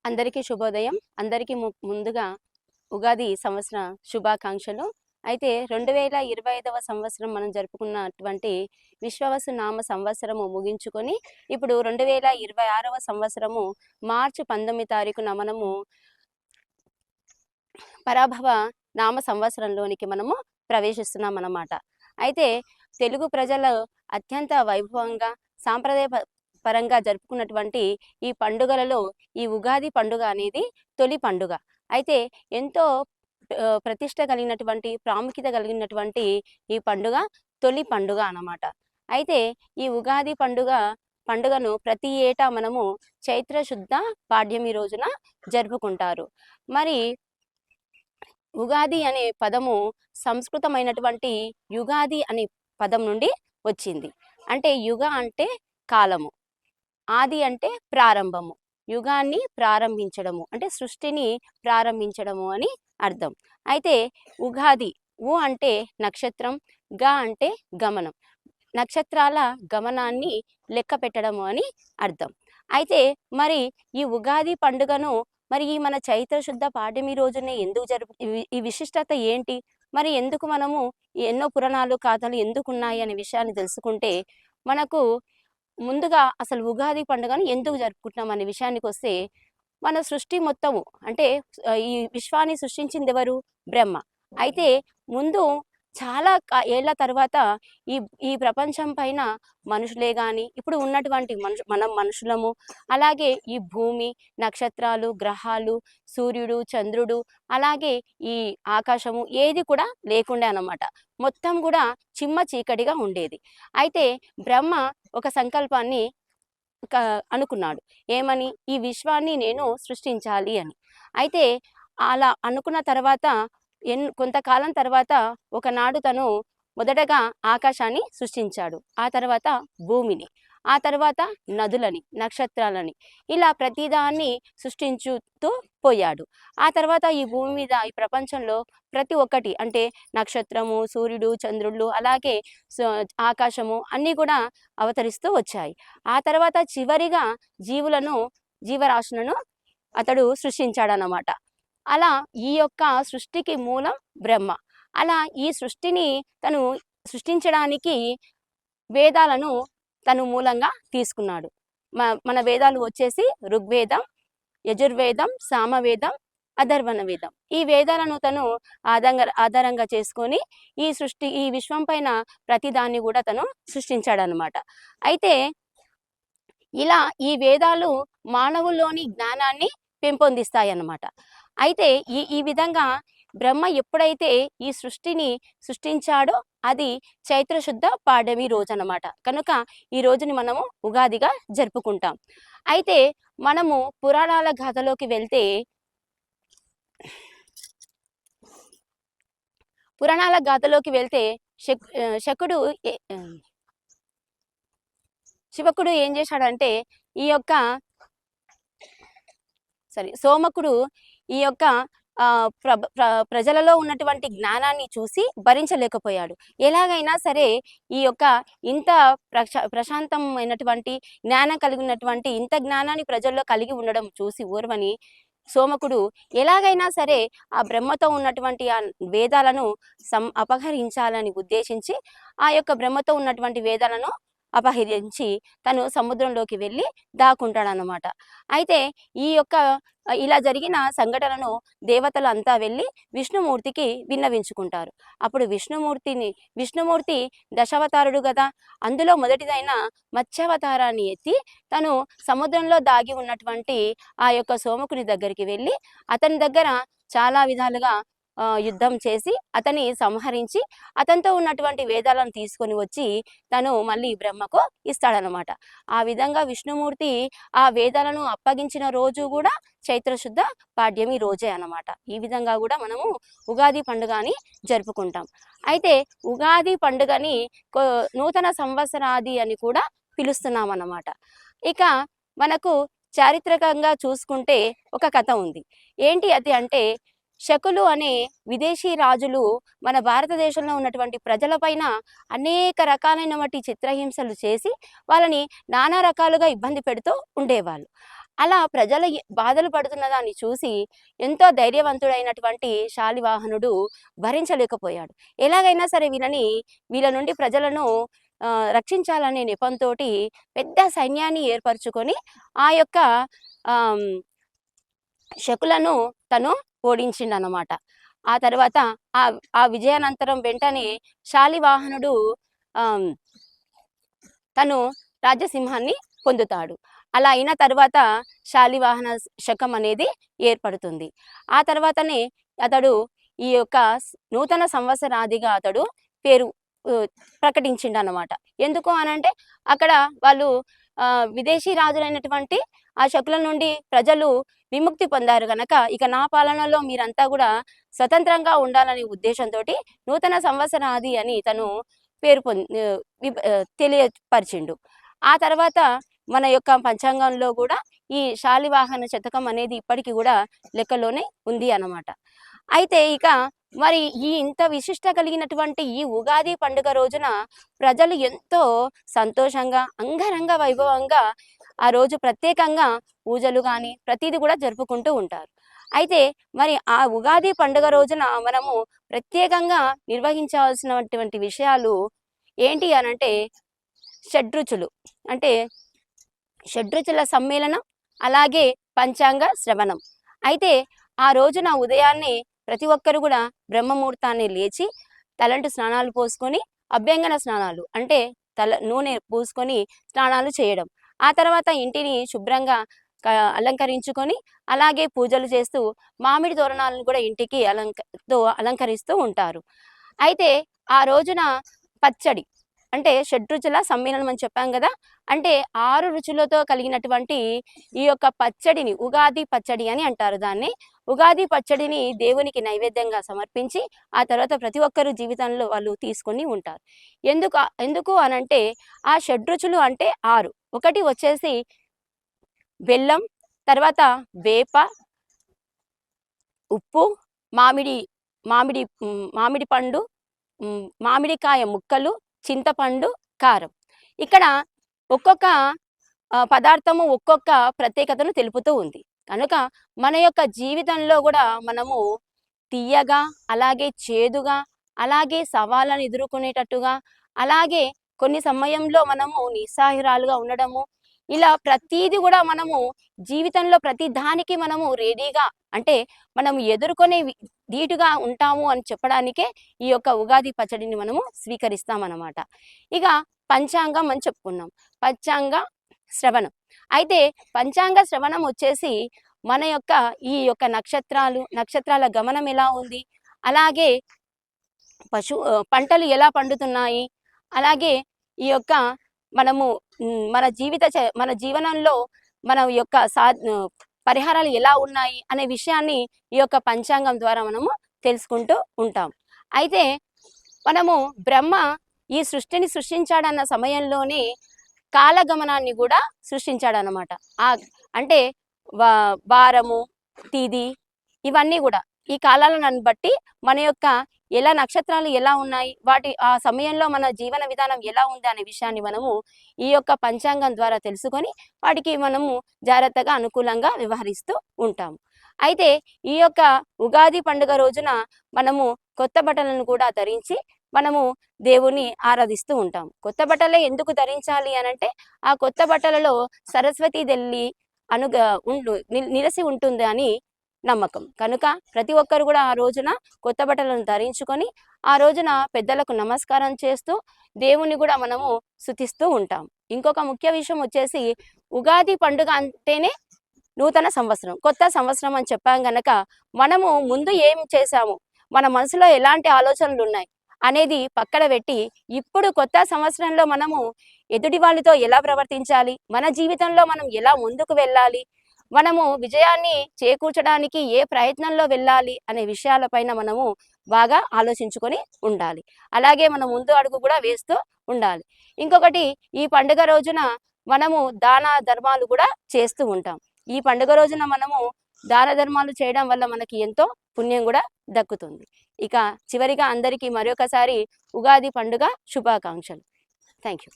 అందరికీ శుభోదయం. అందరికీ ముందుగా ఉగాది సంవత్సర శుభాకాంక్షలు. అయితే 2025వ సంవత్సరం మనం జరుపుకున్నటువంటి విశ్వవసు నామ సంవత్సరము ముగించుకొని ఇప్పుడు 2026వ సంవత్సరము మార్చి 19 తారీఖున మనము పరాభవ నామ సంవత్సరంలోనికి మనము ప్రవేశిస్తున్నాం అన్నమాట. అయితే తెలుగు ప్రజలు అత్యంత వైభవంగా సాంప్రదాయ పరంగా జరుపుకున్నటువంటి ఈ పండుగలలో ఈ ఉగాది పండుగ అనేది తొలి పండుగ. అయితే ఎంతో ప్రతిష్ట కలిగినటువంటి ప్రాముఖ్యత కలిగినటువంటి ఈ పండుగ తొలి పండుగ అన్నమాట. అయితే ఈ ఉగాది పండుగను ప్రతి ఏటా మనము చైత్ర శుద్ధ పాడ్యమి రోజున జరుపుకుంటారు. మరి ఉగాది అనే పదము సంస్కృతమైనటువంటి యుగాది అనే పదం నుండి వచ్చింది. అంటే యుగ అంటే కాలము, ఆది అంటే ప్రారంభము, యుగాన్ని ప్రారంభించడము అంటే సృష్టిని ప్రారంభించడము అని అర్థం. అయితే ఉగాది ఉ అంటే నక్షత్రం, గ అంటే గమనం, నక్షత్రాల గమనాన్ని లెక్క పెట్టడము అని అర్థం. అయితే మరి ఈ ఉగాది పండుగను మరి మన చైత్ర శుద్ధ పాడ్యమి రోజునే ఎందుకు ఈ విశిష్టత ఏంటి, మరి ఎందుకు మనము ఎన్నో పురాణాలు కథలు ఎందుకు ఉన్నాయి అనే విషయాన్ని తెలుసుకుంటే మనకు ముందుగా అసలు ఉగాది పండుగను ఎందుకు జరుపుకుంటున్నాం అనే విషయానికి వస్తే, మన సృష్టి మొత్తము అంటే ఈ విశ్వాన్ని సృష్టించింది ఎవరు? బ్రహ్మ. అయితే ముందు చాలా ఏళ్ల తర్వాత ఈ ఈ ప్రపంచం పైన మనుషులే కానీ ఇప్పుడు ఉన్నటువంటి మనం మనుషులము, అలాగే ఈ భూమి, నక్షత్రాలు, గ్రహాలు, సూర్యుడు, చంద్రుడు, అలాగే ఈ ఆకాశము ఏది కూడా లేకుండే అన్నమాట. మొత్తం కూడా చిమ్మ చీకటిగా ఉండేది. అయితే బ్రహ్మ ఒక సంకల్పాన్ని అనుకున్నాడు. ఏమని? ఈ విశ్వాన్ని నేను సృష్టించాలి అని. అయితే అలా అనుకున్న తర్వాత కొంతకాలం తర్వాత ఒకనాడు తను మొదటగా ఆకాశాన్ని సృష్టించాడు, ఆ తర్వాత భూమిని, ఆ తర్వాత నదులని, నక్షత్రాలని, ఇలా ప్రతిదాన్ని సృష్టించుతూ పోయాడు. ఆ తర్వాత ఈ భూమి మీద ఈ ప్రపంచంలో ప్రతి ఒక్కటి అంటే నక్షత్రము, సూర్యుడు, చంద్రుడు, అలాగే ఆకాశము అన్నీ కూడా అవతరిస్తూ వచ్చాయి. ఆ తర్వాత చివరిగా జీవరాశులను అతడు సృష్టించాడన్నమాట. అలా ఈ యొక్క సృష్టికి మూలం బ్రహ్మ. అలా ఈ సృష్టిని తను సృష్టించడానికి వేదాలను తను మూలంగా తీసుకున్నాడు. మన వేదాలు వచ్చేసి ఋగ్వేదం, యజుర్వేదం, సామవేదం, అథర్వణ వేదం. ఈ వేదాలను తను ఆధారంగా చేసుకొని ఈ విశ్వం పైన ప్రతిదాన్ని కూడా తను సృష్టించాడనమాట. అయితే ఇలా ఈ వేదాలు మానవుల్లోని జ్ఞానాన్ని పెంపొందిస్తాయి అన్నమాట. అయితే ఈ విధంగా బ్రహ్మ ఎప్పుడైతే ఈ సృష్టిని సృష్టించాడో అది చైత్ర శుద్ధ పాడ్యమి రోజు అన్నమాట. కనుక ఈ రోజుని మనము ఉగాదిగా జరుపుకుంటాం. అయితే మనము పురాణాల గాథలోకి వెళ్తే శివకుడు ఏం చేశాడంటే సోమకుడు ఈ యొక్క ప్రజలలో ఉన్నటువంటి జ్ఞానాన్ని చూసి భరించలేకపోయాడు. ఎలాగైనా సరే ఈ యొక్క ఇంత ప్రశాంతమైనటువంటి జ్ఞానం కలిగినటువంటి ఇంత జ్ఞానాన్ని ప్రజల్లో కలిగి ఉండడం చూసి ఓర్వని సోమకుడు ఎలాగైనా సరే ఆ బ్రహ్మతో ఉన్నటువంటి ఆ వేదాలను అపహరించాలని ఉద్దేశించి ఆ యొక్క బ్రహ్మతో ఉన్నటువంటి వేదాలను అపహరించి తను సముద్రంలోకి వెళ్ళి దాక్కుంటాడనమాట. అయితే ఇలా జరిగిన సంఘటనను దేవతలు అంతా వెళ్ళి విష్ణుమూర్తికి విన్నవించుకుంటారు. అప్పుడు విష్ణుమూర్తి దశావతారుడు కదా, అందులో మొదటిదైన మత్స్యావతారాన్ని ఎత్తి తను సముద్రంలో దాగి ఉన్నటువంటి ఆ యొక్క సోమకుని దగ్గరికి వెళ్ళి అతని దగ్గర చాలా విధాలుగా యుద్ధం చేసి అతన్ని సంహరించి అతనితో ఉన్నటువంటి వేదాలను తీసుకొని వచ్చి తను మళ్ళీ బ్రహ్మకు ఇస్తాడనమాట. ఆ విధంగా విష్ణుమూర్తి ఆ వేదాలను అప్పగించిన రోజు కూడా చైత్రశుద్ధ పాడ్యమి రోజే అన్నమాట. ఈ విధంగా కూడా మనము ఉగాది పండుగని జరుపుకుంటాం. అయితే ఉగాది పండుగని నూతన సంవత్సరాది అని కూడా పిలుస్తున్నాం అన్నమాట. ఇక మనకు చారిత్రకంగా చూసుకుంటే ఒక కథ ఉంది. ఏంటి అది అంటే, శకులు అనే విదేశీ రాజులు మన భారతదేశంలో ఉన్నటువంటి ప్రజలపైన అనేక రకాలైనటువంటి చిత్రహింసలు చేసి వాళ్ళని నానా రకాలుగా ఇబ్బంది పెడుతూ ఉండేవాళ్ళు. అలా ప్రజలు బాధలు పడుతున్న దాన్ని చూసి ఎంతో ధైర్యవంతుడైనటువంటి శాలివాహనుడు భరించలేకపోయాడు. ఎలాగైనా సరే వీళ్ళ నుండి ప్రజలను రక్షించాలనే నెపంతోటి పెద్ద సైన్యాన్ని ఏర్పరచుకొని ఆ యొక్క ఆహ్, శకులను తను ఓడించిండనమాట. ఆ తర్వాత ఆ ఆ విజయానంతరం వెంటనే శాలివాహనుడు ఆహ్, తను రాజ్యసింహాన్ని పొందుతాడు. అలా అయిన తర్వాత శాలివాహన శకం అనేది ఏర్పడుతుంది. ఆ తర్వాతనే అతడు ఈ యొక్క నూతన సంవత్సరాదిగా అతడు పేరు ప్రకటించిండనమాట. ఎందుకు అనంటే అక్కడ వాళ్ళు విదేశీ రాజులైనటువంటి ఆ శకుల నుండి ప్రజలు విముక్తి పొందారు గనక, ఇక నా పాలనలో మీరంతా కూడా స్వతంత్రంగా ఉండాలనే ఉద్దేశంతోటి నూతన సంవత్సరాది అని తను పేరు తెలియపరిచిండు. ఆ తర్వాత మన యొక్క పంచాంగంలో కూడా ఈ శాలివాహన శతకం అనేది ఇప్పటికి కూడా లెక్కలోనే ఉంది అన్నమాట. అయితే ఇక మరి ఈ ఇంత విశిష్ట కలిగినటువంటి ఈ ఉగాది పండుగ రోజున ప్రజలు ఎంతో సంతోషంగా అంగరంగ వైభవంగా ఆ రోజు ప్రత్యేకంగా పూజలు కానీ ప్రతిదీ కూడా జరుపుకుంటూ ఉంటారు. అయితే మరి ఆ ఉగాది పండుగ రోజున మనము ప్రత్యేకంగా నిర్వహించాల్సినటువంటి విషయాలు ఏంటి అనంటే షడ్రుచులు. అంటే షడ్రుచుల సమ్మేళనం, అలాగే పంచాంగ శ్రవణం. అయితే ఆ రోజున ఉదయాన్నే ప్రతి ఒక్కరు కూడా బ్రహ్మముహూర్తాన్ని లేచి తలంటు స్నానాలు పోసుకొని అభ్యంగన స్నానాలు అంటే నూనె పూసుకొని స్నానాలు చేయడం, ఆ తర్వాత ఇంటిని శుభ్రంగా అలంకరించుకొని అలాగే పూజలు చేస్తూ మామిడి తోరణాలను కూడా ఇంటికి అలంకరిస్తూ ఉంటారు. అయితే ఆ రోజున పచ్చడి అంటే షడ్రుచుల సమ్మేళనం అని చెప్పాం కదా, అంటే 6 రుచులతో కలిగినటువంటి ఈ యొక్క పచ్చడిని ఉగాది పచ్చడి అని అంటారు దాన్ని. ఉగాది పచ్చడిని దేవునికి నైవేద్యంగా సమర్పించి ఆ తర్వాత ప్రతి ఒక్కరు జీవితంలో వాళ్ళు తీసుకొని ఉంటారు. ఎందుకు అనంటే ఆ షడ్రుచులు అంటే 6. ఒకటి వచ్చేసి బెల్లం, తర్వాత వేప, ఉప్పు, మామిడి మామిడి మామిడి పండు, మామిడికాయ ముక్కలు, చింతపండు, కారం. ఇక్కడ ఒక్కొక్క పదార్థము ఒక్కొక్క ప్రత్యేకతను తెలుపుతూ ఉంది. కనుక మన యొక్క జీవితంలో కూడా మనము తీయగా, అలాగే చేదుగా, అలాగే సవాళ్ళను ఎదుర్కొనేటట్టుగా, అలాగే కొన్ని సమయంలో మనము నిస్సహాయురాలుగా ఉండడము, ఇలా ప్రతీది కూడా మనము జీవితంలో ప్రతి దానికి మనము రెడీగా అంటే మనం ఎదుర్కొనే ధీటుగా ఉంటాము అని చెప్పడానికే ఈ యొక్క ఉగాది పచ్చడిని మనము స్వీకరిస్తామన్నమాట. ఇక పంచాంగం అని చెప్పుకున్నాం. పంచాంగ శ్రవణం. అయితే పంచాంగ శ్రవణం వచ్చేసి మన యొక్క ఈ యొక్క నక్షత్రాల గమనం ఎలా ఉంది, అలాగే పంటలు ఎలా పండుతున్నాయి, అలాగే ఈ యొక్క మనము మన జీవనంలో మన యొక్క పరిహారాలు ఎలా ఉన్నాయి అనే విషయాన్ని ఈ యొక్క పంచాంగం ద్వారా మనము తెలుసుకుంటూ ఉంటాం. అయితే మనము బ్రహ్మ ఈ సృష్టిని సృష్టించాడన్న సమయంలోనే కాలగమనాన్ని కూడా సృష్టించాడనమాట. అంటే వారము, తిథి ఇవన్నీ కూడా ఈ కాలాలను బట్టి మన యొక్క ఎలా నక్షత్రాలు ఎలా ఉన్నాయి, వాటి ఆ సమయంలో మన జీవన విధానం ఎలా ఉంది అనే విషయాన్ని మనము ఈ యొక్క పంచాంగం ద్వారా తెలుసుకొని వాటికి మనము జాగ్రత్తగా అనుకూలంగా వ్యవహరిస్తూ ఉంటాము. అయితే ఈ యొక్క ఉగాది పండుగ రోజున మనము కొత్త బట్టలను కూడా ధరించి మనము దేవుని ఆరాధిస్తూ ఉంటాం. కొత్త బట్టలే ఎందుకు ధరించాలి అనంటే ఆ కొత్త బట్టలలో సరస్వతీ దేవి నిలసి ఉంటుంది అని నమ్మకం. కనుక ప్రతి ఒక్కరు కూడా ఆ రోజున కొత్త బట్టలను ధరించుకొని ఆ రోజున పెద్దలకు నమస్కారం చేస్తూ దేవుని కూడా మనము స్తుతిస్తూ ఉంటాం. ఇంకొక ముఖ్య విషయం వచ్చేసి ఉగాది పండుగ అంటేనే నూతన సంవత్సరం, కొత్త సంవత్సరం అని చెప్పాం గనక మనము ముందు ఏం చేశాము, మన మనసులో ఎలాంటి ఆలోచనలు ఉన్నాయి అనేది పక్కన పెట్టి ఇప్పుడు కొత్త సంవత్సరంలో మనము ఎదుటి వాళ్ళతో ఎలా ప్రవర్తించాలి, మన జీవితంలో మనం ఎలా ముందుకు వెళ్ళాలి, మనము విజయాన్ని చేకూర్చడానికి ఏ ప్రయత్నంలో వెళ్ళాలి అనే విషయాలపైన మనము బాగా ఆలోచించుకొని ఉండాలి. అలాగే మనం ముందు అడుగు కూడా వేస్తూ ఉండాలి. ఇంకొకటి, ఈ పండుగ రోజున మనము దాన ధర్మాలు కూడా చేస్తూ ఉంటాం. ఈ పండుగ రోజున మనము దాన ధర్మాలు చేయడం వల్ల మనకి ఎంతో పుణ్యం కూడా దక్కుతుంది. ఇక చివరిగా అందరికీ మరొకసారి ఉగాది పండుగ శుభాకాంక్షలు. Thank you.